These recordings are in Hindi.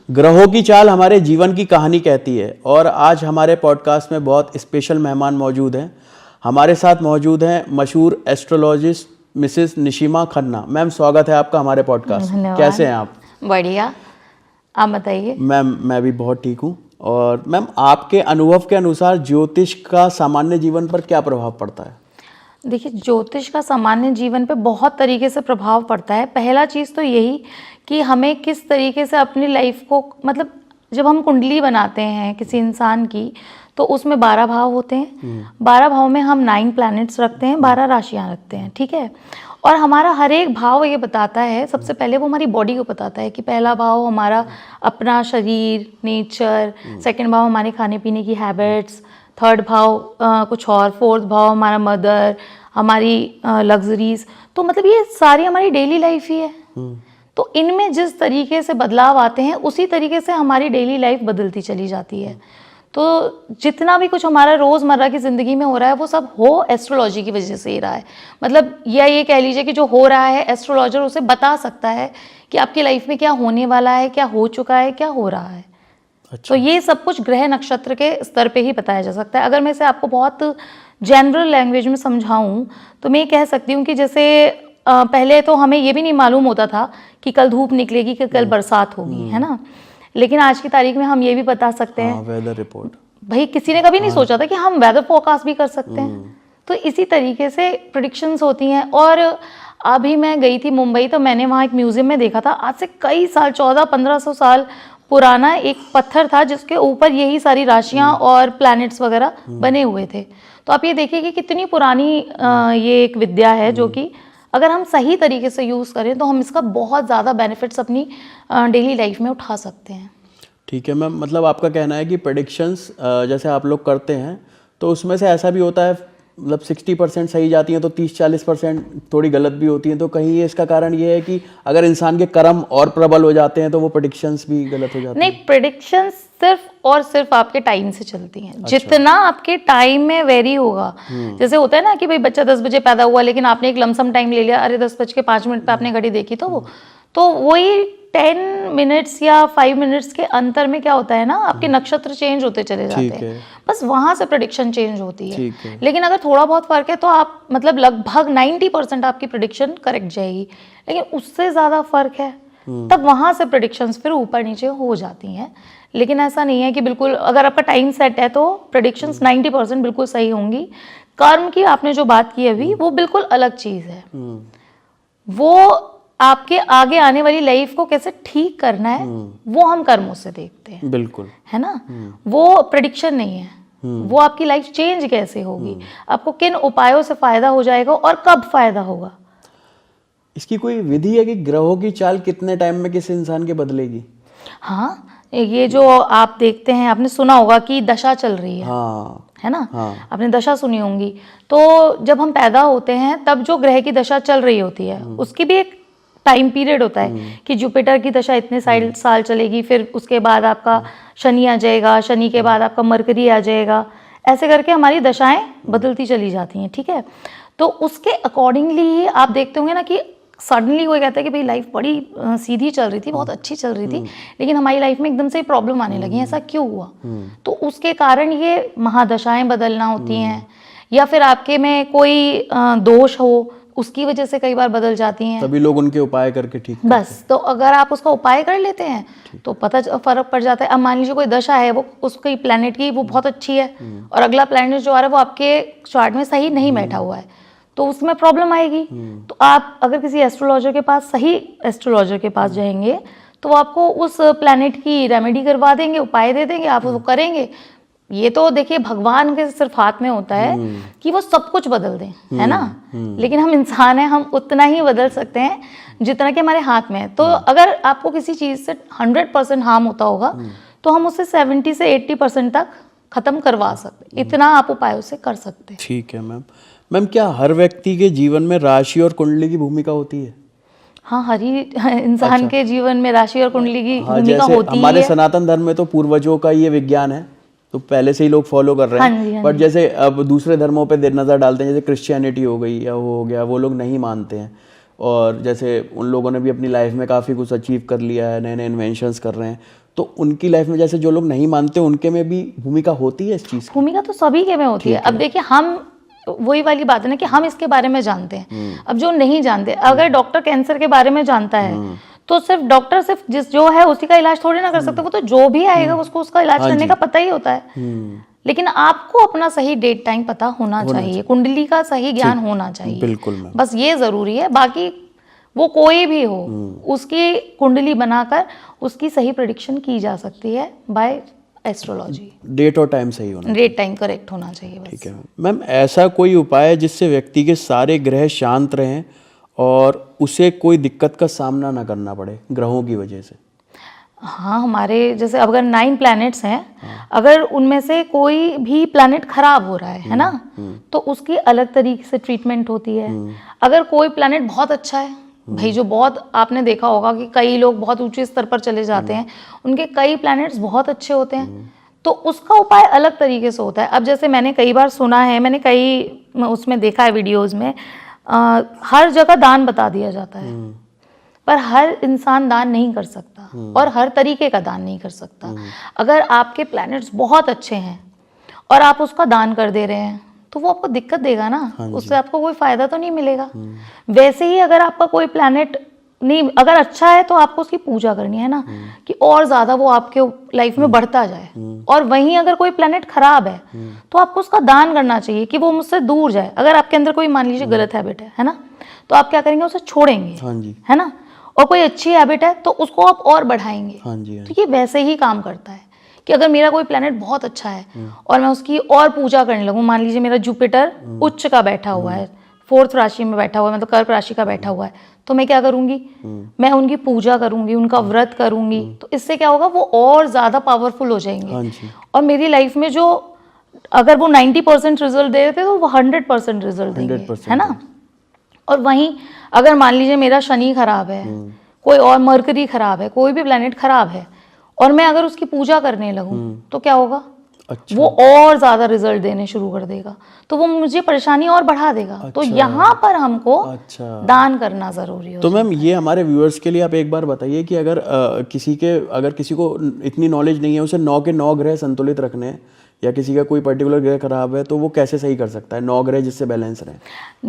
ग्रहों की चाल हमारे जीवन की कहानी कहती है और आज हमारे पॉडकास्ट में बहुत स्पेशल मेहमान मौजूद हैं। हमारे साथ मौजूद हैं मशहूर एस्ट्रोलॉजिस्ट मिसेस निशिमा खन्ना। मैम, स्वागत है आपका हमारे पॉडकास्ट। कैसे हैं आप? बढ़िया, आप बताइए। मैम, मैं भी बहुत ठीक हूँ। और मैम, आपके अनुभव के अनुसार ज्योतिष का सामान्य जीवन पर क्या प्रभाव पड़ता है? देखिए, ज्योतिष का सामान्य जीवन पे बहुत तरीके से प्रभाव पड़ता है। पहला चीज़ तो यही कि हमें किस तरीके से अपनी लाइफ को, मतलब जब हम कुंडली बनाते हैं किसी इंसान की, तो उसमें 12 भाव होते हैं। 12 भाव में हम 9 प्लैनेट्स रखते हैं, 12 राशियाँ रखते हैं, ठीक है। और हमारा हर एक भाव ये बताता है, सबसे पहले वो हमारी बॉडी को बताता है कि पहला भाव हमारा अपना शरीर, नेचर, सेकंड भाव हमारे खाने पीने की हैबिट्स, थर्ड भाव कुछ और, फोर्थ भाव हमारा मदर, हमारी लग्जरीज। तो मतलब ये सारी हमारी डेली लाइफ ही है। तो इनमें जिस तरीके से बदलाव आते हैं उसी तरीके से हमारी डेली लाइफ बदलती चली जाती है। तो जितना भी कुछ हमारा रोज़मर्रा की ज़िंदगी में हो रहा है वो सब हो एस्ट्रोलॉजी की वजह से ही रहा है। मतलब या ये कह लीजिए कि जो हो रहा है एस्ट्रोलॉजर उसे बता सकता है कि आपकी लाइफ में क्या होने वाला है, क्या हो चुका है, क्या हो रहा है। अच्छा। तो ये सब कुछ ग्रह नक्षत्र के स्तर पे ही बताया जा सकता है। अगर मैं इसे आपको बहुत जनरल लैंग्वेज में समझाऊं तो मैं ये कह सकती हूँ कि जैसे पहले तो हमें ये भी नहीं मालूम होता था कि कल धूप निकलेगी कि कल बरसात होगी, है ना। लेकिन आज की तारीख में हम ये भी बता सकते हैं, वेदर रिपोर्ट। भाई किसी ने कभी नहीं सोचा था कि हम वेदर फोरकास्ट भी कर सकते हैं। तो इसी तरीके से प्रेडिक्शंस होती हैं। और अभी मैं गई थी मुंबई, तो मैंने वहाँ एक म्यूजियम में देखा था, आज से कई साल, 1400-1500 साल पुराना एक पत्थर था जिसके ऊपर यही सारी राशियाँ और प्लैनेट्स वगैरह बने हुए थे। तो आप ये देखिए कि कितनी पुरानी ये एक विद्या है, जो कि अगर हम सही तरीके से यूज़ करें तो हम इसका बहुत ज़्यादा बेनिफिट्स अपनी डेली लाइफ में उठा सकते हैं। ठीक है मैम, मतलब आपका कहना है कि प्रेडिक्शंस जैसे आप लोग करते हैं तो उसमें से ऐसा भी होता है, मतलब 60% सही जाती हैं तो 30-40% थोड़ी गलत भी होती हैं। तो कहीं ये इसका कारण ये है कि अगर इंसान के कर्म और प्रबल हो जाते हैं तो वो प्रेडिक्शंस भी गलत हो जाती हैं? नहीं, प्रेडिक्शंस सिर्फ और सिर्फ आपके टाइम से चलती हैं। अच्छा। जितना आपके टाइम में वेरी होगा, जैसे होता है ना कि भाई बच्चा 10 बजे पैदा हुआ लेकिन आपने एक लमसम टाइम ले लिया, अरे 10:05 पे आपने घड़ी देखी, तो वही 10 मिनट्स या 5 मिनट्स के अंतर में क्या होता है ना, आपके नक्षत्र चेंज होते चले जाते हैं। बस वहां से प्रेडिक्शन चेंज होती है। लेकिन अगर थोड़ा बहुत फर्क है तो आप मतलब लगभग 90% आपकी प्रेडिक्शन करेक्ट जाएगी। लेकिन उससे ज्यादा फर्क है तब वहां से प्रेडिक्शंस फिर ऊपर नीचे हो जाती हैं। लेकिन ऐसा नहीं है कि बिल्कुल अगर आपका टाइम सेट है तो प्रेडिक्शंस 90% बिल्कुल सही होंगी। कर्म की आपने जो बात की अभी, वो बिल्कुल अलग चीज है। वो आपके आगे आने वाली लाइफ को कैसे ठीक करना है वो हम कर्मों से देखते हैं, बिल्कुल, है ना। वो प्रेडिक्शन नहीं है, वो आपकी लाइफ चेंज कैसे होगी, आपको किन उपायों से फायदा हो जाएगा और कब फायदा होगा। इसकी कोई विधि है कि ग्रहों की चाल कितने टाइम में किसी इंसान के बदलेगी? हाँ, ये जो आप देखते हैं, आपने सुना होगा कि दशा चल रही है, हाँ, है ना। हाँ। आपने दशा सुनी होंगी। तो जब हम पैदा होते हैं तब जो ग्रह की दशा चल रही होती है उसकी भी एक टाइम पीरियड होता है कि जुपिटर की दशा इतने साल चलेगी, फिर उसके बाद आपका शनि आ जाएगा, शनि के बाद आपका मरकरी आ जाएगा। ऐसे करके हमारी दशाएं बदलती चली जाती हैं, ठीक है। तो उसके अकॉर्डिंगली आप देखते होंगे ना कि सडनली कोई कहता है कि भाई लाइफ बड़ी सीधी चल रही थी, बहुत अच्छी चल रही थी, लेकिन हमारी लाइफ में एकदम से प्रॉब्लम आने लगी। ऐसा क्यों हुआ? तो उसके कारण ये महादशाएं बदलना होती हैं, या फिर आपके में कोई दोष हो उसकी वजह से कई बार बदल जाती हैं। तभी लोग उनके उपाय करके ठीक करते हैं। बस, तो अगर आप उसका उपाय कर लेते हैं तो फर्क पड़ जाता है। अब मान लीजिए कोई दशा है, वो उसकी प्लैनेट की वो बहुत अच्छी है और अगला प्लैनेट जो आ रहा है वो आपके चार्ट में सही नहीं बैठा हुआ है, तो उसमें प्रॉब्लम आएगी। तो आप अगर किसी एस्ट्रोलॉजर के पास, सही एस्ट्रोलॉजर के पास जाएंगे तो वो आपको उस प्लैनेट की रेमेडी करवा देंगे, उपाय दे देंगे, आप वो करेंगे। ये तो देखिए भगवान के सिर्फ हाथ में होता है कि वो सब कुछ बदल दें, है ना। लेकिन हम इंसान हैं, हम उतना ही बदल सकते हैं जितना कि हमारे हाथ में है। तो अगर आपको किसी चीज़ से 100% हार्म होता होगा तो हम उसे 70 से 80% तक खत्म करवा सकते, इतना आप उपायों से कर सकते हैं। ठीक है मैम। मैम, क्या हर व्यक्ति के जीवन में राशि और कुंडली की भूमिका होती है? हाँ, हर ही इंसान के जीवन में राशि और कुंडली की भूमिका होती है। हमारे सनातन धर्म में तो पूर्वजों का ये विज्ञान है, तो पहले से ही लोग फॉलो कर रहे हैं। बट जैसे अब दूसरे धर्मों पे नज़र डालते हैं, जैसे क्रिश्चियनिटी हो गई या वो हो गया, वो लोग नहीं मानते हैं। और जैसे उन लोगों ने भी अपनी लाइफ में काफ़ी कुछ अचीव कर लिया है, नए नए इन्वेंशंस कर रहे हैं, तो उनकी लाइफ में जैसे जो लोग नहीं मानते उनके में भी भूमिका होती है इस चीज़ की? भूमिका तो सभी के में होती है। अब देखिए, हम वही वाली बात है ना कि हम इसके बारे में जानते हैं। अब जो नहीं जानते, अगर डॉक्टर कैंसर के बारे में जानता है तो सिर्फ डॉक्टर सिर्फ जिस जो है उसी का इलाज थोड़ी ना कर सकते, वो तो जो भी आएगा उसको उसका इलाज करने का पता ही होता है। लेकिन आपको अपना सही डेट टाइम पता होना चाहिए, कुंडली का सही ज्ञान होना चाहिए, बिल्कुल मैम। बस ये जरूरी है। बाकी वो कोई भी हो, उसकी कुंडली बनाकर उसकी सही प्रेडिक्शन की जा सकती है बाय एस्ट्रोलॉजी। डेट और टाइम सही होना, डेट टाइम करेक्ट होना चाहिए बस। ठीक है मैम। ऐसा कोई उपाय है जिससे व्यक्ति के सारे ग्रह शांत रहें और उसे कोई दिक्कत का सामना ना करना पड़े ग्रहों की वजह से? हाँ, हमारे जैसे अगर 9 प्लैनेट्स हैं, अगर उनमें से कोई भी प्लैनेट खराब हो रहा है ना, तो उसकी अलग तरीके से ट्रीटमेंट होती है। अगर कोई प्लैनेट बहुत अच्छा है, भाई जो बहुत आपने देखा होगा कि कई लोग बहुत ऊंचे स्तर पर चले जाते हैं, उनके कई प्लैनेट्स बहुत अच्छे होते हैं, तो उसका उपाय अलग तरीके से होता है। अब जैसे मैंने कई बार सुना है, मैंने कई उसमें देखा है वीडियोज़ में, हर जगह दान बता दिया जाता है, पर हर इंसान दान नहीं कर सकता और हर तरीके का दान नहीं कर सकता। अगर आपके प्लैनेट्स बहुत अच्छे हैं और आप उसका दान कर दे रहे हैं तो वो आपको दिक्कत देगा ना, उससे आपको कोई फायदा तो नहीं मिलेगा। वैसे ही अगर आपका कोई प्लैनेट नहीं, अगर अच्छा है तो आपको उसकी पूजा करनी है ना, कि और ज्यादा वो आपके लाइफ में बढ़ता जाए। और वहीं अगर कोई प्लैनेट खराब है तो आपको उसका दान करना चाहिए कि वो मुझसे दूर जाए। अगर आपके अंदर कोई मान लीजिए गलत हैबिट है ना, तो आप क्या करेंगे, उसे छोड़ेंगे, हाँ जी, है ना। और कोई अच्छी हैबिट है तो उसको आप और बढ़ाएंगे। हाँ जी, तो ये वैसे ही काम करता है कि अगर मेरा कोई प्लैनेट बहुत अच्छा है और मैं उसकी और पूजा करने लगूं, मान लीजिए मेरा जुपिटर उच्च का बैठा हुआ है, 4th राशि में बैठा हुआ है, मतलब कर्क राशि का बैठा हुआ है, तो मैं क्या करूंगी, मैं उनकी पूजा करूंगी, उनका व्रत करूंगी, तो इससे क्या होगा, वो और ज्यादा पावरफुल हो जाएंगे। हाँ जी। और मेरी लाइफ में जो अगर वो 90% रिजल्ट दे रहे थे तो वो 100% रिजल्ट देंगे, 100% है ना। और वहीं अगर मान लीजिए मेरा शनि खराब है, कोई और मरकरी खराब है, कोई भी प्लैनेट खराब है, और मैं अगर उसकी पूजा करने लगूं तो क्या होगा, अच्छा, वो और ज्यादा रिजल्ट देने शुरू कर देगा, तो वो मुझे परेशानी और बढ़ा देगा। तो यहाँ पर हमको अच्छा, दान करना जरूरी हो। तो मैम ये हमारे व्यूअर्स के लिए आप एक बार बताइए कि अगर किसी को इतनी नॉलेज नहीं है, उसे 9 के 9 ग्रह संतुलित रखने हैं, या किसी का कोई पर्टिकुलर ग्रह खराब है, तो वो कैसे सही कर सकता है 9 ग्रह जिससे बैलेंस रहे?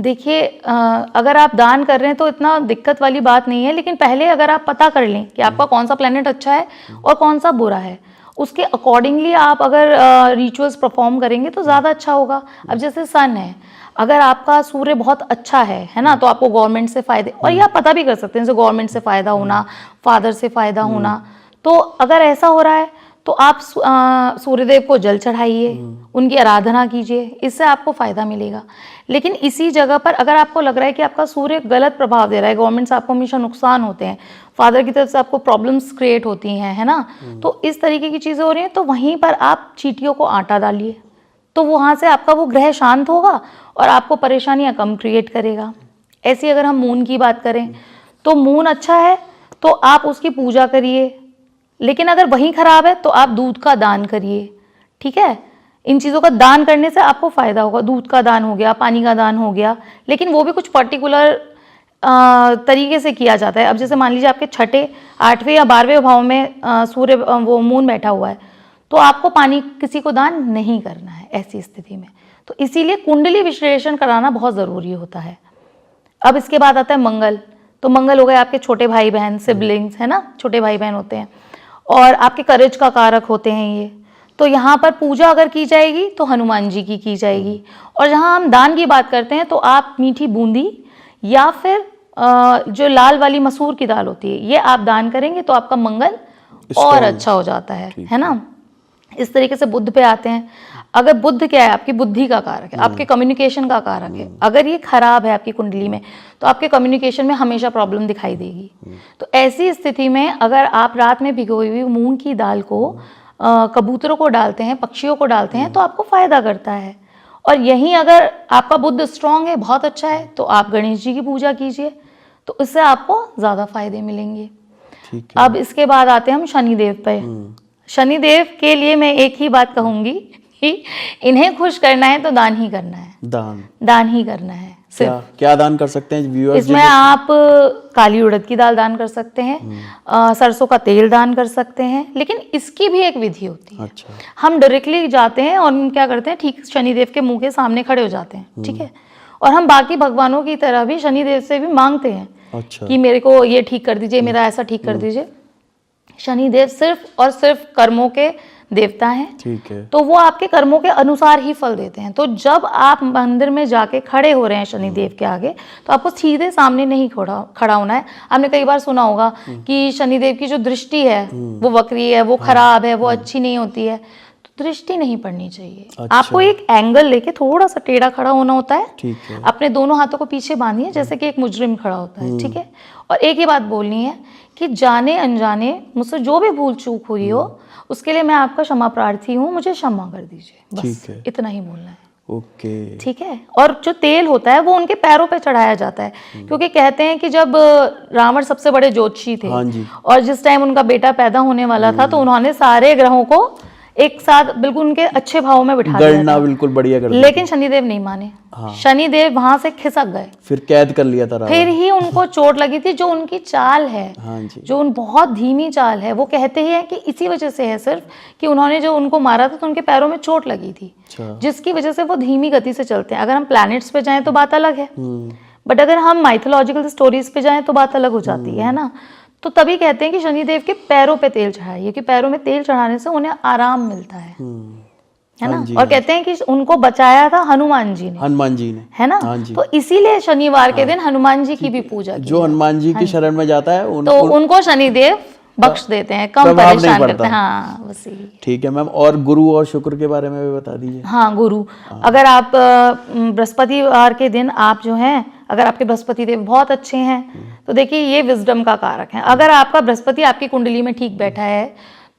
देखिए, अगर आप दान कर रहे हैं तो इतना दिक्कत वाली बात नहीं है, लेकिन पहले अगर आप पता कर लें कि आपका कौन सा प्लैनेट अच्छा है और कौन सा बुरा है, उसके अकॉर्डिंगली आप अगर रिचुअल्स परफॉर्म करेंगे तो ज़्यादा अच्छा होगा। अब जैसे सन है, अगर आपका सूर्य बहुत अच्छा है ना, तो आपको गवर्नमेंट से फायदे, और ये आप पता भी कर सकते हैं, जैसे गवर्नमेंट से फायदा होना, फादर से फायदा होना। तो अगर ऐसा हो रहा है तो आप सूर्यदेव को जल चढ़ाइए, उनकी आराधना कीजिए, इससे आपको फायदा मिलेगा। लेकिन इसी जगह पर अगर आपको लग रहा है कि आपका सूर्य गलत प्रभाव दे रहा है, गवर्नमेंट से आपको हमेशा नुकसान होते हैं, फादर की तरफ से आपको प्रॉब्लम्स क्रिएट होती हैं, है ना, तो इस तरीके की चीज़ें हो रही हैं, तो वहीं पर आप चींटियों को आटा डालिए, तो वहाँ से आपका वो ग्रह शांत होगा और आपको परेशानियाँ कम क्रिएट करेगा। ऐसी अगर हम मून की बात करें तो मून अच्छा है तो आप उसकी पूजा करिए, लेकिन अगर वहीं खराब है तो आप दूध का दान करिए, ठीक है। इन चीज़ों का दान करने से आपको फायदा होगा, दूध का दान हो गया, पानी का दान हो गया, लेकिन वो भी कुछ पर्टिकुलर तरीके से किया जाता है। अब जैसे मान लीजिए आपके 6ठे, 8वें या 12वें भाव में सूर्य वो मून बैठा हुआ है, तो आपको पानी किसी को दान नहीं करना है ऐसी स्थिति में। तो इसीलिए कुंडली विश्लेषण कराना बहुत ज़रूरी होता है। अब इसके बाद आता है मंगल, तो मंगल हो गए आपके छोटे भाई बहन, सिबलिंग्स, है ना, छोटे भाई बहन होते हैं और आपके करेज का कारक होते हैं ये। तो यहाँ पर पूजा अगर की जाएगी तो हनुमान जी की जाएगी। और जहाँ हम दान की बात करते हैं तो आप मीठी बूंदी या फिर जो लाल वाली मसूर की दाल होती है, ये आप दान करेंगे तो आपका मंगल और अच्छा हो जाता है ना। इस तरीके से बुध पे आते हैं। अगर बुध क्या है, आपकी बुद्धि का कारक है, आपके कम्युनिकेशन का कारक है, अगर ये खराब है आपकी कुंडली में तो आपके कम्युनिकेशन में हमेशा प्रॉब्लम दिखाई देगी। तो ऐसी स्थिति में अगर आप रात में भिगोई हुई मूंग की दाल को कबूतरों को डालते हैं, पक्षियों को डालते हैं, तो आपको फायदा करता है। और यहीं अगर आपका बुध स्ट्रांग है, बहुत अच्छा है, तो आप गणेश जी की पूजा कीजिए, तो इससे आपको ज़्यादा फायदे मिलेंगे। अब इसके बाद आते हैं हम शनिदेव पे। शनिदेव के लिए मैं एक ही बात कहूंगी कि इन्हें खुश करना है तो दान ही करना है, दान ही करना है। क्या क्या दान कर सकते हैं व्यूअर्स? इसमें आप काली उड़द की दाल दान कर सकते हैं, सरसों का तेल दान कर सकते हैं, लेकिन इसकी भी एक विधि होती है। अच्छा। हम डायरेक्टली जाते हैं और हम क्या करते हैं, ठीक शनिदेव के मुंह के सामने खड़े हो जाते हैं, ठीक है, और हम बाकी भगवानों की तरह भी शनिदेव से भी मांगते हैं अच्छा। कि मेरे को ये ठीक कर दीजिए, मेरा ऐसा ठीक कर दीजिए। शनिदेव सिर्फ और सिर्फ कर्मों के देवता हैं, ठीक है। तो वो आपके कर्मों के अनुसार ही फल देते हैं। तो जब आप मंदिर में जाके खड़े हो रहे हैं शनिदेव के आगे, तो आपको सीधे सामने नहीं खड़ा होना है। आपने कई बार सुना होगा कि शनिदेव की जो दृष्टि है वो वक्री है, वो खराब है, वो अच्छी नहीं होती है, तो दृष्टि नहीं पड़नी चाहिए। अच्छा। आपको एक एंगल लेके थोड़ा सा टेढ़ा खड़ा होना होता है। ठीक है। अपने दोनों हाथों को पीछे बांधिए जैसे कि एक मुजरिम खड़ा होता है, ठीक है, और एक ही बात बोलनी है कि जाने अनजाने मुझसे जो भी भूल चूक हुई हो उसके लिए मैं आपका क्षमा प्रार्थी हूँ, मुझे क्षमा कर दीजिए, बस ठीक है। इतना ही बोलना है। ओके। ठीक है। और जो तेल होता है वो उनके पैरों पे चढ़ाया जाता है, क्योंकि कहते हैं कि जब रावण सबसे बड़े ज्योतिषी थे, हाँ जी। और जिस टाइम उनका बेटा पैदा होने वाला था, तो उन्होंने सारे ग्रहों को एक साथ बिल्कुल उनके अच्छे भाव में बिठा दिया गणना था। बिल्कुल बढ़िया कर दी। लेकिन शनिदेव नहीं माने। हाँ। शनिदेव वहां से खिसक गए, फिर कैद कर लिया था रावण। फिर ही उनको चोट लगी थी। जो उनकी चाल है, हाँ जी। जो उन बहुत धीमी चाल है, वो कहते हैं कि इसी वजह से है सिर्फ कि उन्होंने जो उनको मारा था तो उनके पैरों में चोट लगी थी, अच्छा। जिसकी वजह से वो धीमी गति से चलते हैं। अगर हम प्लैनेट्स पे जाएं तो बात अलग है, बट अगर हम माइथोलॉजिकल स्टोरीज पे जाएं तो बात अलग हो जाती है ना। तो तभी कहते हैं कि शनिदेव के पैरों पे तेल चढ़ाइए, कि पैरों में तेल चढ़ाने से उन्हें आराम मिलता है ना। हाँ जी, और कहते हैं कि उनको बचाया था हनुमान जी ने, हनुमान जी ने, है ना। हाँ जी। तो इसीलिए शनिवार के दिन हनुमान जी की भी पूजा की जो हनुमान जी की शरण में जाता है तो उनको शनिदेव बख्श देते हैं, कम प्रभाव नहीं परेशान पड़ता। करते हैं। हाँ, बस यही। ठीक है मैम। और गुरु और शुक्र के बारे में भी बता दीजिए। हाँ, गुरु, अगर आप बृहस्पतिवार के दिन आप जो हैं, अगर आपके बृहस्पति देव बहुत अच्छे हैं तो देखिए ये विजडम का कारक है। अगर आपका बृहस्पति आपकी कुंडली में ठीक बैठा है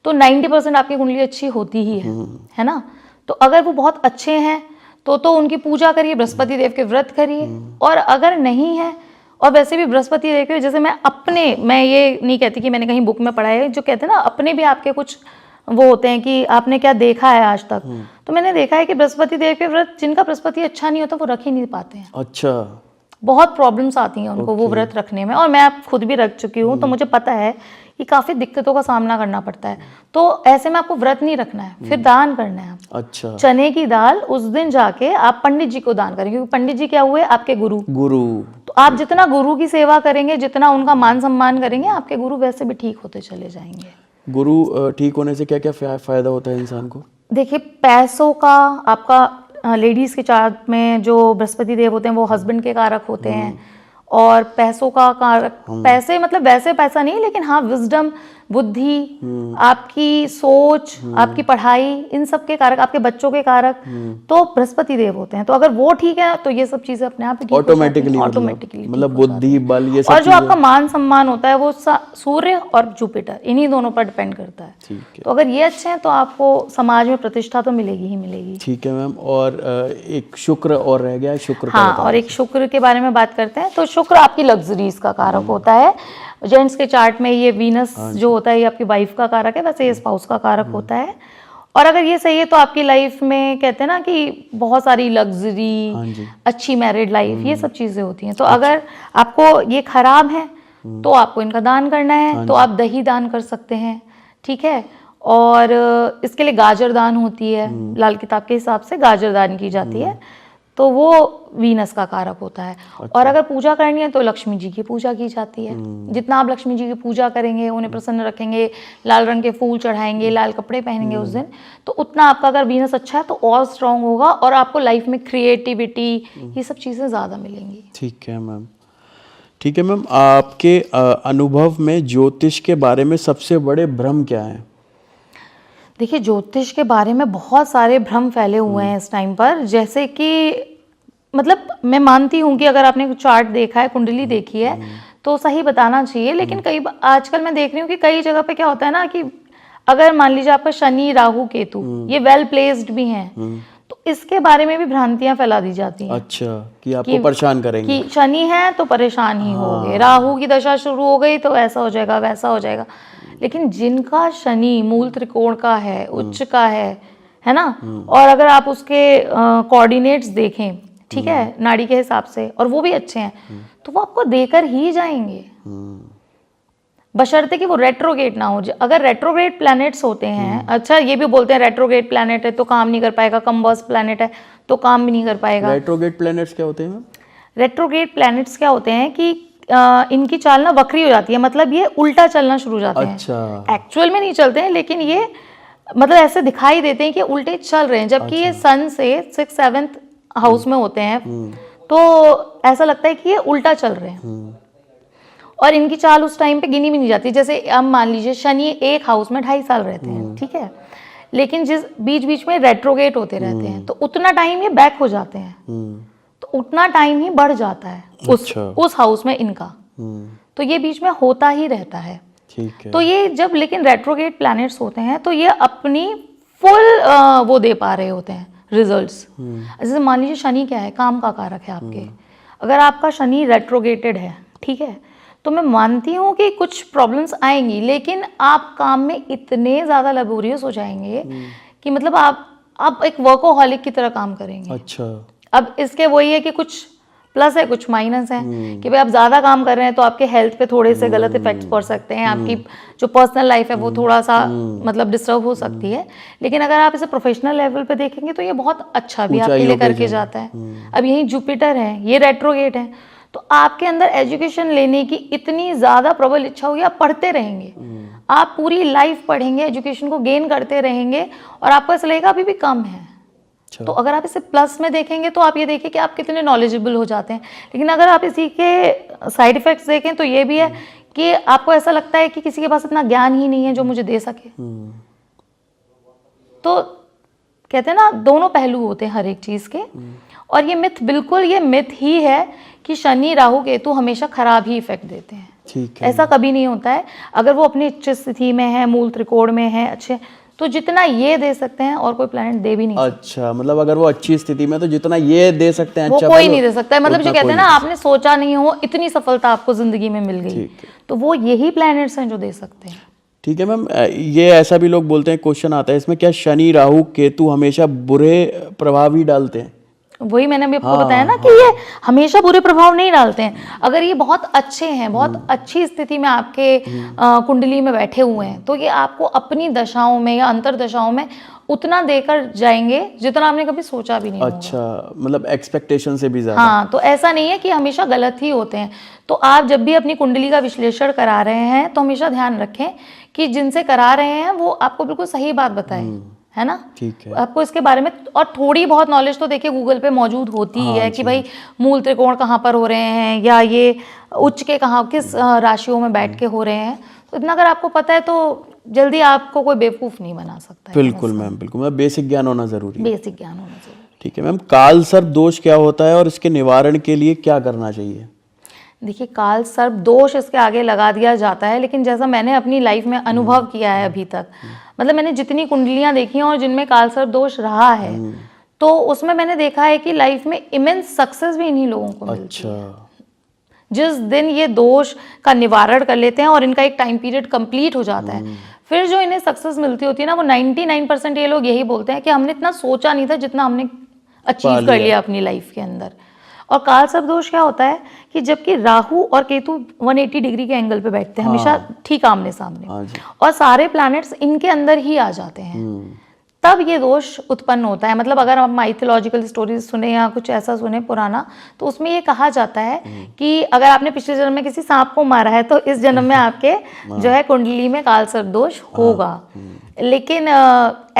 तो 90% आपकी कुंडली अच्छी होती ही है ना। तो अगर वो बहुत अच्छे हैं तो उनकी पूजा करिए, बृहस्पति देव के व्रत करिए। और अगर नहीं है, और वैसे भी बृहस्पति देव के, जैसे मैं ये नहीं कहती कि मैंने कहीं बुक में पढ़ा है, जो कहते हैं ना अपने भी आपके कुछ वो होते हैं कि आपने क्या देखा है आज तक। तो मैंने देखा है कि बृहस्पति देव के व्रत जिनका बृहस्पति अच्छा नहीं होता वो रख ही नहीं पाते हैं। अच्छा। बहुत प्रॉब्लम्स आती हैं उनको वो व्रत रखने में, और मैं आप खुद भी रख चुकी हूँ, तो मुझे पता है कि काफ़ी दिक्कतों का सामना करना पड़ता है। तो ऐसे में आपको व्रत नहीं रखना है, फिर दान करना है। अच्छा। चने की दाल उस दिन जाके आप पंडित जी को दान करेंगे, क्योंकि पंडित जी क्या हुए, आपके गुरु। तो आप जितना गुरु की सेवा करेंगे, जितना उनका मान सम्मान करेंगे, आपके गुरु वैसे भी ठीक होते चले जाएंगे। गुरु ठीक होने से क्या क्या फायदा होता है इंसान को? देखिए, पैसों का, आपका लेडीज के चार्ट में जो बृहस्पति देव होते हैं वो हस्बैंड के कारक होते हैं, और पैसों का कारक, पैसे मतलब वैसे पैसा नहीं, लेकिन हाँ विजडम, बुद्धि, आपकी सोच, आपकी पढ़ाई, इन सब के कारक, आपके बच्चों के कारक, तो बृहस्पति देव होते हैं। तो अगर वो ठीक है तो ये सब चीजें अपने आप ही ऑटोमेटिकली मतलब बुद्धि, बल, ये सब। और जो आपका मान सम्मान होता है वो सूर्य और जुपिटर, इन्हीं दोनों पर डिपेंड करता है। तो अगर ये अच्छे हैं तो आपको समाज में प्रतिष्ठा तो मिलेगी ही मिलेगी। ठीक है मैम। और एक शुक्र और रह गया, शुक्र का हाँ, और एक शुक्र के बारे में बात करते हैं। तो शुक्र आपकी लग्जरीज का कारक होता है। जेंट्स के चार्ट में ये वीनस जो होता है ये आपकी वाइफ का कारक है, वैसे ये स्पाउस का कारक होता है। और अगर ये सही है तो आपकी लाइफ में कहते हैं ना कि बहुत सारी लग्जरी, अच्छी मैरिड लाइफ, ये सब चीजें होती हैं। तो अगर आपको ये खराब है तो आपको इनका दान करना है, तो आप दही दान कर सकते हैं, ठीक है। और इसके लिए गाजर दान होती है, लाल किताब के हिसाब से गाजर दान की जाती है, तो वो वीनस का कारक होता है। और अगर पूजा करनी है तो लक्ष्मी जी की पूजा की जाती है। जितना आप लक्ष्मी जी की पूजा करेंगे, उन्हें प्रसन्न रखेंगे, लाल रंग के फूल चढ़ाएंगे, लाल कपड़े पहनेंगे उस दिन, तो उतना आपका अगर वीनस अच्छा है तो और स्ट्रांग होगा, और आपको लाइफ में क्रिएटिविटी, ये सब चीज़ें ज़्यादा मिलेंगी। ठीक है मैम। ठीक है मैम, आपके अनुभव में ज्योतिष के बारे में सबसे बड़े भ्रम क्या हैं? देखिए, ज्योतिष के बारे में बहुत सारे भ्रम फैले हुए हैं इस टाइम पर। जैसे कि मतलब मैं मानती हूँ कि अगर आपने चार्ट देखा है, कुंडली देखी है, तो सही बताना चाहिए। लेकिन आजकल मैं देख रही हूँ कि कई जगह पे क्या होता है ना कि अगर मान लीजिए आपका शनि, राहु, केतु ये वेल प्लेस्ड भी हैं, तो इसके बारे में भी भ्रांतियां फैला दी जाती हैं। अच्छा, कि आपको परेशान करेंगे, कि शनि है तो परेशान ही होगे, राहु की दशा शुरू हो गई तो ऐसा हो जाएगा, वैसा हो जाएगा। लेकिन जिनका शनि मूल त्रिकोण का है, उच्च का है ना, और अगर आप उसके कोऑर्डिनेट्स देखें ठीक है, नाड़ी के हिसाब से, और वो भी अच्छे हैं, तो वो आपको देकर ही जाएंगे, बशर्ते कि वो रेट्रोगेट ना हो। अगर रेट्रोगेट प्लैनेट्स होते हैं, अच्छा ये भी बोलते हैं रेट्रोगेट प्लैनेट है तो काम नहीं कर पाएगा, कम्बर्स प्लैनेट है तो काम भी नहीं कर पाएगा। रेट्रोगेट प्लैनेट्स क्या होते हैं मैम? रेट्रोगेट प्लैनेट्स क्या होते हैं कि इनकी चाल ना वक्री हो जाती है, मतलब ये उल्टा चलना शुरू हो जाते हैं। अच्छा। एक्चुअल में नहीं चलते हैं, लेकिन ये मतलब ऐसे दिखाई देते हैं कि उल्टे चल रहे हैं, जबकि ये सन से 6th-7th हाउस में होते हैं, तो ऐसा लगता है कि ये उल्टा चल रहे हैं, और इनकी चाल उस टाइम पे गिनी भी नहीं जाती। जैसे अब मान लीजिए शनि एक हाउस में 2.5 साल रहते हैं, ठीक है, लेकिन जिस बीच बीच में रेट्रोगेट होते रहते हैं, तो उतना टाइम ये बैक हो जाते हैं, तो उतना टाइम ही बढ़ जाता है उस हाउस में इनका, तो ये बीच में होता ही रहता है। ठीक है। तो ये जब लेकिन रेट्रोगेट प्लैनेट्स होते हैं तो ये अपनी फुल वो दे पा रहे होते हैं रिजल्ट्स। जैसे मान लीजिए शनि क्या है, काम का कारक है आपके, अगर आपका शनि रेट्रोगेटेड है, ठीक है, तो मैं मानती हूँ कि कुछ प्रॉब्लम्स आएंगी, लेकिन आप काम में इतने ज़्यादा लेबोरियस हो जाएंगे कि मतलब आप एक वर्कोहॉलिक की तरह काम करेंगे। अच्छा। अब इसके वही है कि कुछ प्लस है कुछ माइनस है, कि भाई आप ज़्यादा काम कर रहे हैं तो आपके हेल्थ पे थोड़े से गलत इफेक्ट्स पड़ सकते हैं, आपकी जो पर्सनल लाइफ है वो थोड़ा सा मतलब डिस्टर्ब हो सकती है, लेकिन अगर आप इसे प्रोफेशनल लेवल पे देखेंगे तो ये बहुत अच्छा भी आपके लिए करके जाता है। अब यही जुपिटर है, ये रेट्रोगेट है, तो आपके अंदर एजुकेशन लेने की इतनी ज़्यादा प्रबल इच्छा होगी, आप पढ़ते रहेंगे, आप पूरी लाइफ पढ़ेंगे, एजुकेशन को गेन करते रहेंगे, और आपको ऐसा लगेगा अभी भी कम है। तो अगर आप इसे प्लस में देखेंगे तो आप ये देखिए कि आप कितने नॉलेजेबल हो जाते हैं, लेकिन अगर आप इसी के साइड इफेक्ट्स देखें तो ये भी है कि आपको ऐसा लगता है कि किसी के पास इतना ज्ञान ही नहीं है जो मुझे दे सके। तो कहते हैं ना, दोनों पहलू होते हैं हर एक चीज़ के, और ये मिथ, बिल्कुल ये मिथ ही है कि शनि राहु केतु हमेशा खराब ही इफेक्ट देते हैं। ठीक है। ऐसा कभी नहीं होता है, अगर वो अपनी उच्च स्थिति में है, मूल त्रिकोण में है अच्छे, तो जितना ये दे सकते हैं और कोई प्लैनेट दे भी नहीं सकता। अच्छा, मतलब अगर वो अच्छी स्थिति में तो जितना ये दे सकते हैं वो अच्छा कोई नहीं दे सकता है, मतलब जो कहते हैं ना, नहीं। आपने सोचा नहीं हो इतनी सफलता आपको जिंदगी में मिल गई, तो वो यही प्लैनेट्स हैं जो दे सकते हैं। ठीक है मैम, ये ऐसा भी लोग बोलते हैं, क्वेश्चन आता है इसमें, क्या शनि राहु केतु हमेशा बुरे प्रभाव ही डालते हैं? वही मैंने भी आपको बताया ना कि ये हमेशा बुरे प्रभाव नहीं डालते हैं। अगर ये बहुत अच्छे हैं, बहुत अच्छी स्थिति में आपके कुंडली में बैठे हुए हैं, तो ये आपको अपनी दशाओं में या अंतर दशाओं में उतना देकर जाएंगे जितना आपने कभी सोचा भी नहीं। अच्छा, मतलब एक्सपेक्टेशन से भी ज्यादा। हाँ, तो ऐसा नहीं है कि हमेशा गलत ही होते हैं। तो आप जब भी अपनी कुंडली का विश्लेषण करा रहे हैं तो हमेशा ध्यान रखें कि जिनसे करा रहे हैं वो आपको बिल्कुल सही बात बताएं, है ना। ठीक है। आपको इसके बारे में और थोड़ी बहुत नॉलेज तो देखिए गूगल पे मौजूद होती ही है कि भाई मूल त्रिकोण कहाँ पर हो रहे हैं, या ये उच्च के कहाँ किस राशियों में बैठ के हो रहे हैं, तो इतना अगर आपको पता है तो जल्दी आपको कोई बेवकूफ़ नहीं बना सकता है। बिल्कुल मैम, बिल्कुल मैम, बेसिक ज्ञान होना जरूरी है। बेसिक ज्ञान होना जरूरी। ठीक है मैम, काल सर्प दोष क्या होता है और इसके निवारण के लिए क्या करना चाहिए? देखिए, काल सर्प दोष इसके आगे लगा दिया जाता है, लेकिन जैसा मैंने अपनी लाइफ में अनुभव किया है अभी तक, मतलब मैंने जितनी कुंडलियां देखी हैं और जिनमें काल सर्प दोष रहा है, तो उसमें मैंने देखा है कि लाइफ में इमेंस सक्सेस भी इन्हीं लोगों को मिलती है। अच्छा। जिस दिन ये दोष का निवारण कर लेते हैं और इनका एक टाइम पीरियड कंप्लीट हो जाता है, फिर जो इन्हें सक्सेस मिलती होती है ना, वो 99% ये लोग यही बोलते हैं कि हमने इतना सोचा नहीं था जितना हमने अचीव कर लिया अपनी लाइफ के अंदर। और काल सर्प दोष क्या होता है कि जबकि राहु और केतु 180 डिग्री के एंगल पे बैठते हैं, हमेशा ठीक आमने सामने, और सारे प्लैनेट्स इनके अंदर ही आ जाते हैं, तब ये दोष उत्पन्न होता है। मतलब अगर आप माइथोलॉजिकल स्टोरीज सुने या कुछ ऐसा सुने पुराना, तो उसमें ये कहा जाता है कि अगर आपने पिछले जन्म में किसी सांप को मारा है तो इस जन्म में आपके जो है कुंडली में काल सर्प दोष होगा। लेकिन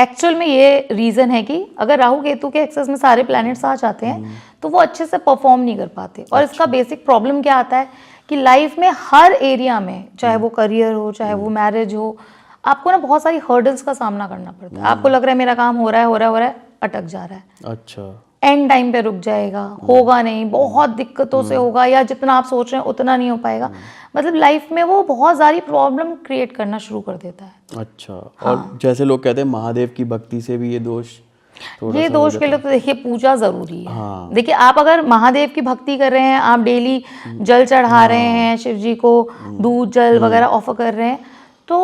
एक्चुअल में ये रीज़न है कि अगर राहु केतु के एक्सेस में सारे प्लैनेट्स आ जाते हैं तो वो अच्छे से परफॉर्म नहीं कर पाते। और इसका बेसिक प्रॉब्लम क्या आता है कि लाइफ में हर एरिया में, चाहे वो करियर हो, चाहे वो मैरिज हो, आपको ना बहुत सारी हर्डल्स का सामना करना पड़ता है। आपको लग रहा है मेरा काम हो रहा है, अटक जा रहा है। अच्छा। एंड टाइम पे रुक जाएगा, होगा नहीं, बहुत दिक्कतों से होगा, या जितना आप सोच रहे हैं उतना नहीं हो पाएगा। मतलब लाइफ में वो बहुत सारी प्रॉब्लम क्रिएट करना शुरू कर देता है। अच्छा। और जैसे लोग कहते हैं महादेव की भक्ति से भी ये दोष ये दोष के लिए तो देखिए पूजा जरूरी है। देखिए, आप अगर महादेव की भक्ति कर रहे हैं, आप डेली जल चढ़ा रहे हैं, शिव जी को दूध जल वगैरह ऑफर कर रहे हैं, तो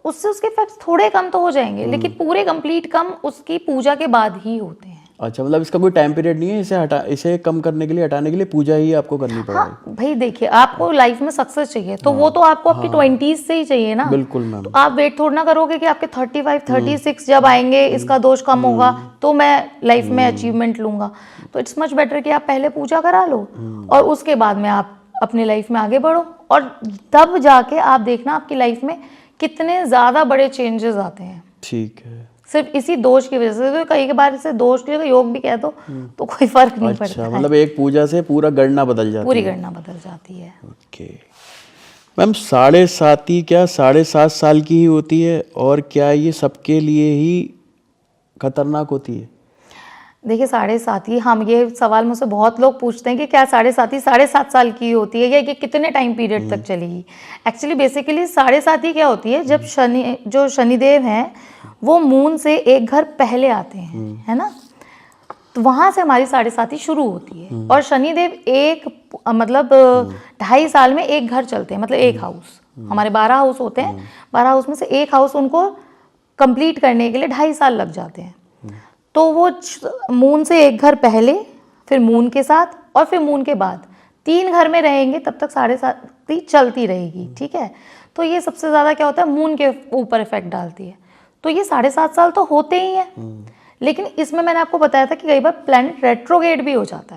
उससे उसके इफेक्ट्स थोड़े कम तो हो जाएंगे, लेकिन पूरे कंप्लीट कम उसकी पूजा के बाद ही होते हैं। अच्छा, मतलब इसका कोई टाइम पीरियड नहीं है, इसे कम करने के लिए, हटाने के लिए पूजा ही आपको करनी पड़ेगी? हाँ भाई देखिए, आपको लाइफ में सक्सेस चाहिए तो वो तो आपको आपकी 20s से ही चाहिए ना। बिल्कुल मैम। तो आप वेट थोड़ा ना करोगे कि आपके 35 36 जब आएंगे इसका दोष कम होगा तो मैं लाइफ में अचीवमेंट लूंगा। तो इट्स मच बेटर कि आप पहले पूजा करा लो और उसके बाद में आप अपने लाइफ में आगे बढ़ो, और तब जाके आप देखना आपकी लाइफ में कितने ज़्यादा बड़े चेंजेस आते हैं। ठीक है। सिर्फ इसी दोष की वजह से, तो कई बार इसे दोष के योग भी कह दो तो कोई फर्क नहीं पड़ता अच्छा, मतलब एक पूजा से पूरा गणना बदल जाती है? पूरी गणना बदल जाती है। ओके मैम, 7.5 क्या 7.5 साल की ही होती है, और क्या ये सबके लिए ही खतरनाक होती है? देखिए 7.5, हम ये सवाल मुझसे बहुत लोग पूछते हैं कि क्या 7.5 साल की होती है या ये कितने टाइम पीरियड तक चलेगी। एक्चुअली बेसिकली 7.5 क्या होती है, जब शनिदेव हैं वो मून से एक घर पहले आते हैं, है ना, तो वहाँ से हमारी 7.5 शुरू होती है। और शनिदेव एक मतलब 2.5 साल में एक घर चलते हैं, मतलब एक हाउस। हमारे 12 हाउस होते हैं, 12 हाउस में से एक हाउस उनको कंप्लीट करने के लिए 2.5 साल लग जाते हैं। तो वो मून से एक घर पहले, फिर मून के साथ, और फिर मून के बाद 3 घर में रहेंगे, तब तक 7.5 चलती रहेगी। ठीक है, तो ये सबसे ज़्यादा क्या होता है, मून के ऊपर इफेक्ट डालती है। तो ये 7.5 साल तो होते ही हैं, लेकिन इसमें मैंने आपको बताया था कि कई बार प्लैनेट रेट्रोगेट भी हो जाता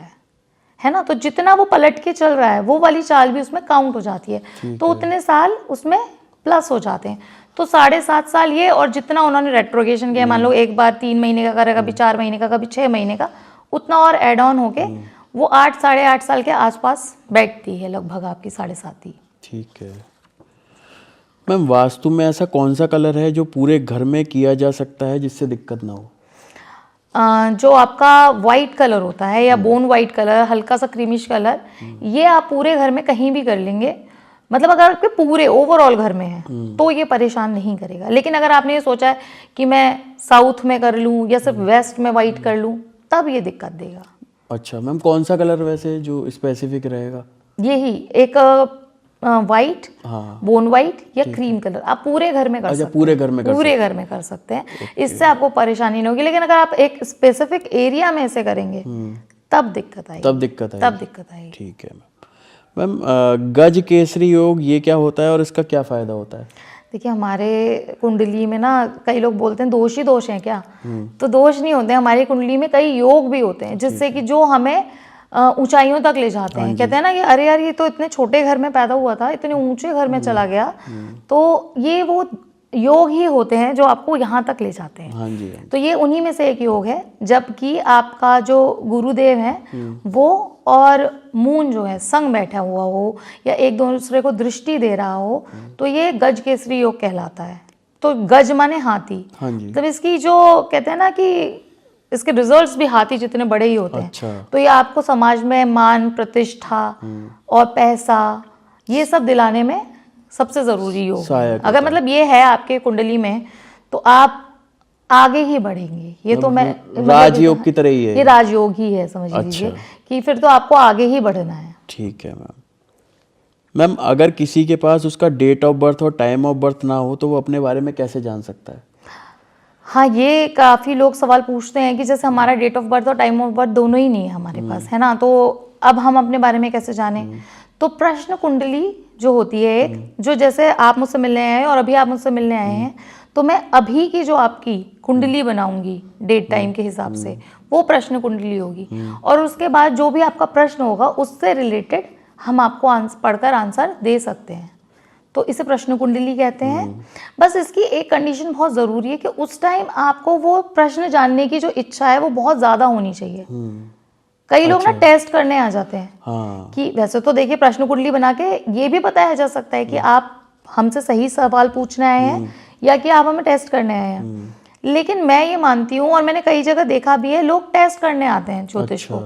है ना, तो जितना वो पलट के चल रहा है वो वाली चाल भी उसमें काउंट हो जाती है, तो उतने साल उसमें प्लस हो जाते हैं। तो 7.5 साल ये, और जितना उन्होंने रेट्रोगेशन किया, मान लो एक बार 3 महीने का करा, कभी 4 महीने का, कभी 6 महीने का, उतना और एड ऑन होके वो 8 8.5 साल के आसपास बैठती है लगभग आपकी 7.5। ठीक है मैम, वास्तु में ऐसा कौन सा कलर है जो पूरे घर में किया जा सकता है जिससे दिक्कत ना हो? जो आपका वाइट कलर होता है या बोन वाइट कलर, हल्का सा क्रीमिश कलर, ये आप पूरे घर में कहीं भी कर लेंगे, मतलब अगर आपके पूरे ओवरऑल घर में है तो ये परेशान नहीं करेगा। लेकिन अगर आपने ये सोचा है कि मैं साउथ में कर लूँ या सिर्फ वेस्ट में वाइट कर लूँ, तब ये दिक्कत देगा। अच्छा मैम, कौन सा कलर वैसे जो स्पेसिफिक रहेगा? यही एक वाइट, हाँ, बोन वाइट या क्रीम कलर आप पूरे घर में कर सकते हैं। पूरे घर में पूरे घर में कर सकते हैं, इससे आपको परेशानी नहीं होगी। लेकिन अगर आप एक स्पेसिफिक एरिया में ऐसे करेंगे तब दिक्कत आएगी। तब दिक्कत आएगी। ठीक है मैम। गज केसरी योग ये क्या होता है और इसका क्या फायदा होता है? देखिए हमारे कुंडली में ना, कई लोग बोलते हैं दोष ही दोष हैं क्या, तो दोष नहीं होते। हमारी कुंडली में कई योग भी होते हैं जिससे कि जो हमें ऊंचाइयों तक ले जाते हैं। कहते हैं ना कि अरे यार ये तो इतने छोटे घर में पैदा हुआ था, इतने ऊंचे घर में चला गया, तो ये वो योग ही होते हैं जो आपको यहाँ तक ले जाते हैं। हाँ जी। तो ये उन्हीं में से एक योग है, जबकि आपका जो गुरुदेव है वो और मून जो है संग बैठा हुआ हो या एक दूसरे को दृष्टि दे रहा हो, तो ये गज केसरी योग कहलाता है। तो गज माने हाथी। हाँ जी। तब इसकी जो कहते हैं ना कि इसके रिजल्ट्स भी हाथी जितने बड़े ही होते हैं। अच्छा। तो ये आपको समाज में मान प्रतिष्ठा और पैसा ये सब दिलाने में सबसे जरूरी योग है। अगर मतलब ये है आपके कुंडली में तो आप आगे ही बढ़ेंगे। ये तो मैं राजयोग की तरह ही है, ये राजयोग ही है, समझ लीजिए कि फिर तो आपको आगे ही बढ़ना है। ठीक है मैम, अगर किसी के पास उसका डेट ऑफ बर्थ और टाइम ऑफ बर्थ ना हो तो वो अपने बारे में कैसे जान सकता है? हाँ, ये काफ़ी लोग सवाल पूछते हैं कि जैसे हमारा डेट ऑफ बर्थ और टाइम ऑफ बर्थ दोनों ही नहीं है हमारे पास, है ना, तो अब हम अपने बारे में कैसे जानें? तो प्रश्न कुंडली जो होती है एक, जो जैसे आप मुझसे मिलने आए हैं और अभी आप मुझसे मिलने आए हैं, तो मैं अभी की जो आपकी कुंडली बनाऊंगी डेट टाइम के हिसाब से, वो प्रश्न कुंडली होगी। और उसके बाद जो भी आपका प्रश्न होगा उससे रिलेटेड हम आपको पढ़कर आंसर दे सकते हैं। तो इसे प्रश्न कुंडली कहते हैं। बस इसकी एक कंडीशन बहुत ज़रूरी है कि उस टाइम आपको वो प्रश्न जानने की जो इच्छा है वो बहुत ज़्यादा होनी चाहिए। कई लोग ना टेस्ट करने आ जाते हैं। हाँ। कि वैसे तो देखिए प्रश्न कुंडली बना के ये भी बताया जा सकता है कि आप हमसे सही सवाल पूछने आए हैं या कि आप हमें टेस्ट करने आए हैं। लेकिन मैं ये मानती हूँ और मैंने कई जगह देखा भी है, लोग टेस्ट करने आते हैं ज्योतिष को।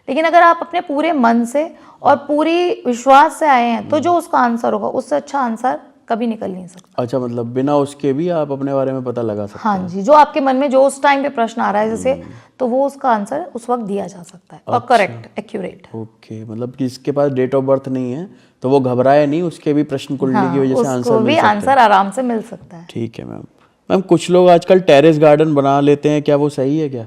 लेकिन अगर आप अपने पूरे मन से और पूरी विश्वास से आए हैं तो जो उसका आंसर होगा उससे अच्छा आंसर कभी निकल नहीं सकता। अच्छा, मतलब बिना उसके भी आप अपने बारे में पता लगा सकते हैं? हाँ जी, जो आपके मन में जो उस टाइम पे प्रश्न आ रहा है जैसे, तो वो उसका आंसर उस वक्त दिया जा सकता है और करेक्ट, एक्यूरेट। ओके, मतलब जिसके पास डेट ऑफ बर्थ नहीं है तो वो घबराए नहीं, उसके भी प्रश्न कुंडली की वजह से आंसर मिल सकता है। आंसर आराम से मिल सकता है। ठीक है मैम। कुछ लोग आजकल टेरेस गार्डन बना लेते हैं, क्या वो सही है क्या?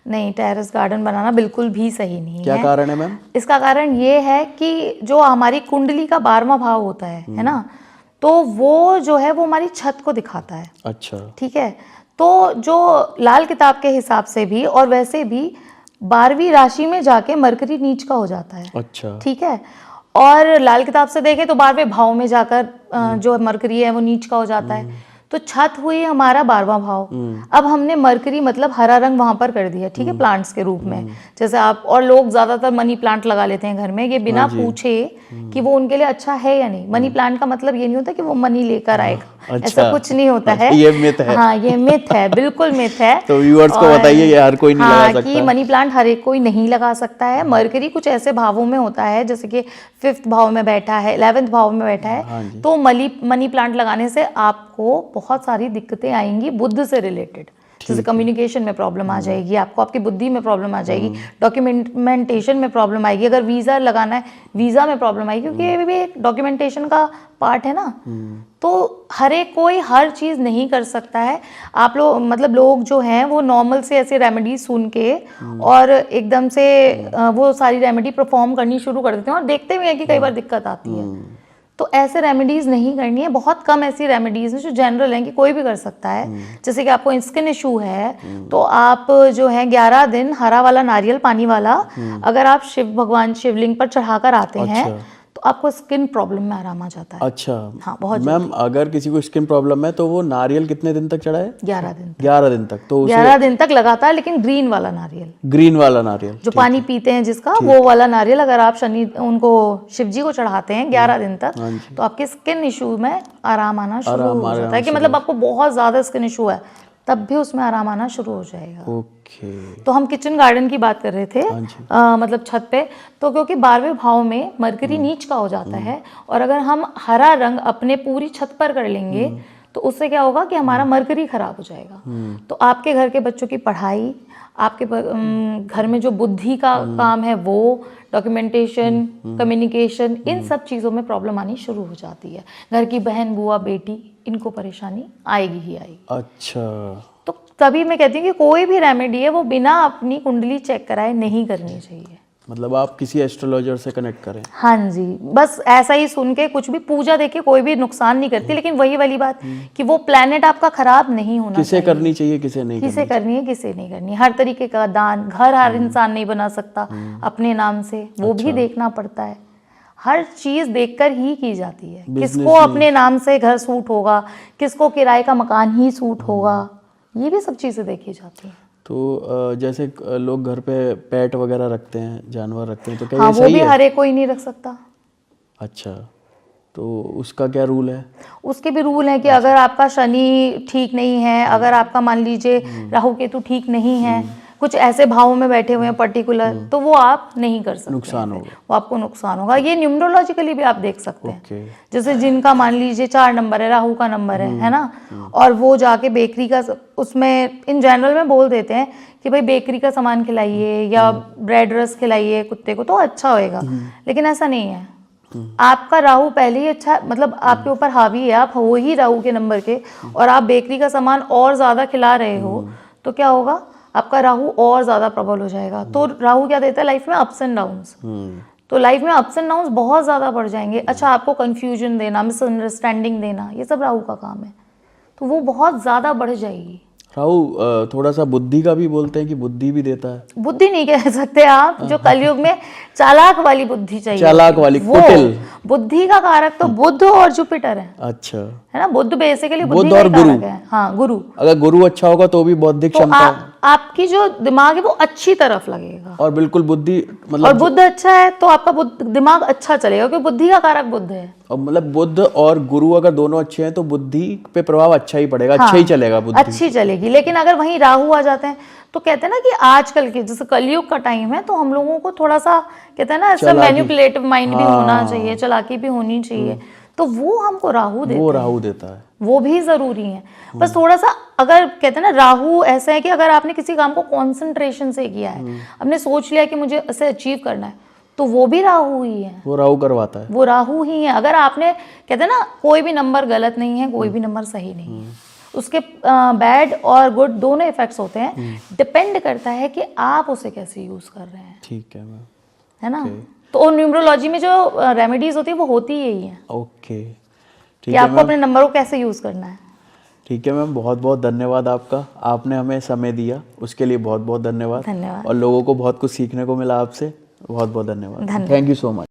नहीं, टेरेस गार्डन बनाना बिल्कुल भी सही नहीं क्या है। कारण है मैम? इसका कारण ये है कि जो हमारी कुंडली का 12वां भाव होता है ना, तो वो जो है वो हमारी छत को दिखाता है। अच्छा। ठीक है, तो जो लाल किताब के हिसाब से भी और वैसे भी 12वीं राशि में जाके मरकरी नीच का हो जाता है। अच्छा। ठीक है, और लाल किताब से देखें तो 12वें भाव में जाकर जो मरकरी है वो नीच का हो जाता है। तो छत हुई हमारा 12वां भाव। अब हमने मरकरी मतलब हरा रंग वहां पर कर दिया, ठीक है, प्लांट्स के रूप में। जैसे आप और लोग ज्यादातर मनी प्लांट लगा लेते हैं घर में, ये बिना पूछे कि वो उनके लिए अच्छा है या नहीं। मनी प्लांट का मतलब ये नहीं होता कि वो मनी लेकर आएगा, ऐसा कुछ नहीं होता है। ये मिथ है। हाँ, ये मिथ है, बिल्कुल मिथ है। तो व्यूअर्स को बताइए, ये हर कोई नहीं लगा सकता कि मनी प्लांट हर एक कोई नहीं लगा सकता है। मरकरी कुछ ऐसे भावों में होता है, जैसे कि 5th भाव में बैठा है, 11th भाव में बैठा है, तो मनी प्लांट लगाने से आपको बहुत सारी दिक्कतें आएंगी बुद्ध से रिलेटेड। जैसे कम्युनिकेशन में प्रॉब्लम आ जाएगी आपको, आपकी बुद्धि में प्रॉब्लम आ जाएगी, डॉक्यूमेंटेशन में प्रॉब्लम आएगी। अगर वीज़ा लगाना है, वीज़ा में प्रॉब्लम आएगी, क्योंकि ये भी एक डॉक्यूमेंटेशन का पार्ट है ना। तो हर एक कोई हर चीज़ नहीं कर सकता है। आप लोग मतलब लोग जो हैं वो नॉर्मल से ऐसे रेमेडीज सुन के और एकदम से वो सारी रेमेडी परफॉर्म करनी शुरू कर देते हैं और देखते भी हैं कि कई बार दिक्कत आती है। तो ऐसे रेमेडीज नहीं करनी है। बहुत कम ऐसी रेमेडीज हैं जो जनरल हैं कि कोई भी कर सकता है। जैसे कि आपको स्किन इशू है तो आप जो है 11 दिन हरा वाला नारियल पानी वाला अगर आप शिव भगवान शिवलिंग पर चढ़ाकर आते हैं तो आपको स्किन प्रॉब्लम में आराम आ जाता है। अच्छा। हाँ, बहुत मैम अगर किसी को स्किन प्रॉब्लम है तो वो नारियल कितने दिन तक चढ़ाए? 11 दिन तक। 11 दिन तक। तो 11 दिन तक लगातार, लेकिन ग्रीन वाला नारियल, ग्रीन वाला नारियल जो पानी पीते हैं जिसका, वो वाला नारियल अगर आप शनि उनको शिव जी को चढ़ाते हैं 11 दिन तक, तो आपके स्किन इशू में आराम आना शुरू हो जाता है। कि मतलब आपको बहुत ज्यादा स्किन इशू है तब भी उसमें आराम आना शुरू हो जाएगा। ओके। तो हम किचन गार्डन की बात कर रहे थे, मतलब छत पे। तो क्योंकि 12वें भाव में मरकरी नीच का हो जाता है, और अगर हम हरा रंग अपने पूरी छत पर कर लेंगे तो उससे क्या होगा कि हमारा मरकरी खराब हो जाएगा। तो आपके घर के बच्चों की पढ़ाई, आपके घर में जो बुद्धि का काम है वो, डॉक्यूमेंटेशन, कम्युनिकेशन, इन सब चीज़ों में प्रॉब्लम आनी शुरू हो जाती है। घर की बहन, बुआ, बेटी, इनको परेशानी आएगी ही आएगी। अच्छा। तो तभी मैं कहती हूँ कि कोई भी रेमेडी है वो बिना अपनी कुंडली चेक कराए नहीं करनी चाहिए। मतलब आप किसी एस्ट्रोलॉजर से कनेक्ट करें। हाँ जी, बस ऐसा ही सुन के कुछ भी पूजा देखिए कोई भी नुकसान नहीं करती, लेकिन वही वाली बात कि वो प्लेनेट आपका खराब नहीं होना किसे चाहिए। करनी चाहिए, किसे नहीं किसे करनी है, किसे नहीं करनी। हर तरीके का दान, घर हर इंसान नहीं बना सकता अपने नाम से, वो भी देखना पड़ता है। हर चीज देखकर ही की जाती है। किसको अपने नाम से घर सूट होगा, किसको किराए का मकान ही सूट होगा, ये भी सब चीजें देखी जाती हैं। तो जैसे लोग घर पे पेट वगैरह रखते हैं, जानवर रखते हैं, तो क्या हाँ, ये वो सही भी है? हर एक कोई नहीं रख सकता। अच्छा, तो उसका क्या रूल है? उसके भी रूल है कि अगर आपका शनि ठीक नहीं है, अगर आपका मान लीजिए राहु केतु ठीक नहीं है, कुछ ऐसे भावों में बैठे हुए हैं पर्टिकुलर, तो वो आप नहीं कर सकते। नुकसान होगा। वो आपको नुकसान होगा। ये न्यूमरोलॉजिकली भी आप देख सकते हैं। ओके। जैसे जिनका मान लीजिए 4 नंबर है, राहु का नंबर है ना, और वो जाके बेकरी का उसमें इन जनरल में बोल देते हैं कि भाई बेकरी का सामान खिलाइए या ब्रेड रस खिलाइए कुत्ते को तो अच्छा होएगा, लेकिन ऐसा नहीं है। आपका राहु पहले ही अच्छा, मतलब आपके ऊपर हावी है, आप हो ही राहु के नंबर के, और आप बेकरी का सामान और ज्यादा खिला रहे हो तो क्या होगा, आपका राहु और ज्यादा प्रबल हो जाएगा। तो राहु क्या देता है लाइफ में, अप्स एंड डाउन्स। तो लाइफ में अप्स एंड डाउन्स बहुत ज्यादा बढ़ जाएंगे। अच्छा, आपको कंफ्यूजन देना, मिसअंडरस्टैंडिंग देना, ये सब राहु का काम है, तो वो बहुत ज्यादा बढ़ जाएगी। राहु थोड़ा सा बुद्धि का भी बोलते हैं कि बुद्धि भी देता है। बुद्धि नहीं कह सकते आप, जो कलयुग में चालाक वाली बुद्धि चाहिए, चालाक वाली, वो कुटिल। बुद्धि का कारक तो बुध और जुपिटर है। अच्छा। है ना, बुद्ध बेसिकली बुद्धि बुध का और ही गुरु। कारक है। हाँ, गुरु। अगर गुरु अच्छा होगा तो भी बौद्धिक तो क्षमता आपकी जो दिमाग है वो अच्छी तरफ लगेगा, और बिल्कुल बुद्धि और मतलब बुद्ध अच्छा है तो आपका दिमाग अच्छा चलेगा, क्योंकि बुद्धि का कारक बुद्ध है। और मतलब बुद्ध और गुरु अगर दोनों अच्छे हैं तो बुद्धि पे प्रभाव अच्छा ही पड़ेगा, अच्छा ही चलेगा बुद्धि। अच्छी चलेगी। लेकिन अगर वहीं राहु आ जाते हैं तो कहते हैं ना कि आजकल के जैसे कलयुग का टाइम है, तो हम लोगों को थोड़ा सा कहते हैं ना ऐसा मैनिपुलेटिव माइंड भी होना चाहिए, चालाकी भी होनी चाहिए, तो वो हमको राहु देते हैं। वो राहु देता है, वो भी जरूरी है। बस थोड़ा सा अगर कहते हैं ना, राहु ऐसा है कि अगर आपने किसी काम को कंसंट्रेशन से किया है, आपने सोच लिया कि मुझे इसे अचीव करना है, तो वो भी राहु ही है। वो राहु करवाता है, वो राहु ही है। अगर आपने कहते हैं ना, कोई भी नंबर गलत नहीं है, कोई भी नंबर सही नहीं है, उसके बैड और गुड दोनों इफेक्ट्स होते हैं, डिपेंड करता है कि आप उसे कैसे यूज़ कर रहे हैं, ठीक है मैम। है ना। तो न्यूमरोलॉजी में जो रेमेडीज होती है वो होती ही यही है ओके, कि ठीक है आपको मैम। अपने नंबर को कैसे यूज़ करना है। ठीक है मैम, बहुत बहुत धन्यवाद आपका, आपने हमें समय दिया उसके लिए बहुत बहुत धन्यवाद। धन्यवाद। और लोगों को बहुत कुछ सीखने को मिला आपसे, बहुत बहुत धन्यवाद। धन्यवाद। Thank you so much.